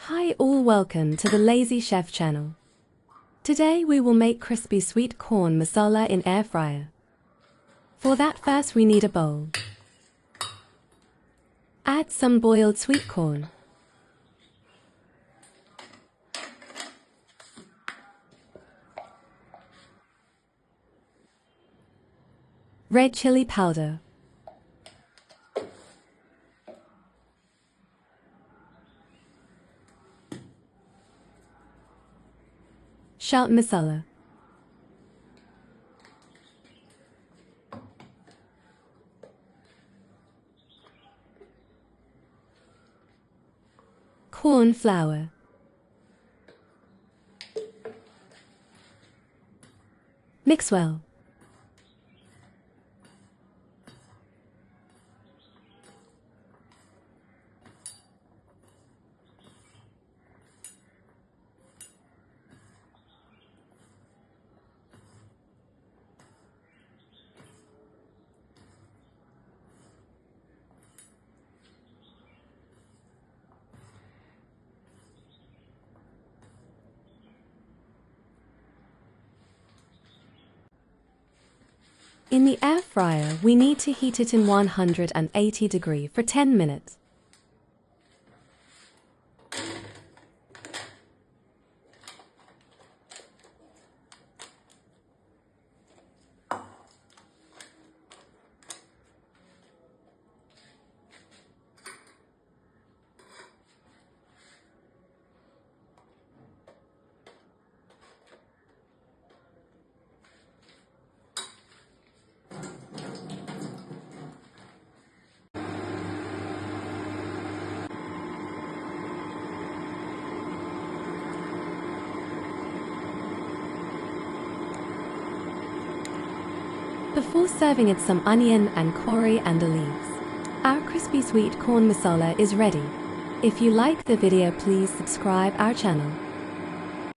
Hi all, welcome to the Lazy Chef channel. Today we will make crispy sweet corn masala in air fryer. For that first we need a bowl. Add some boiled sweet corn. Red chili powder. Chaat masala. Corn flour. Mix well. In the air fryer, we need to heat it in 180 degrees for 10 minutes. Before serving it, some onion and coriander leaves. Our crispy sweet corn masala is ready. If you like the video, please subscribe our channel.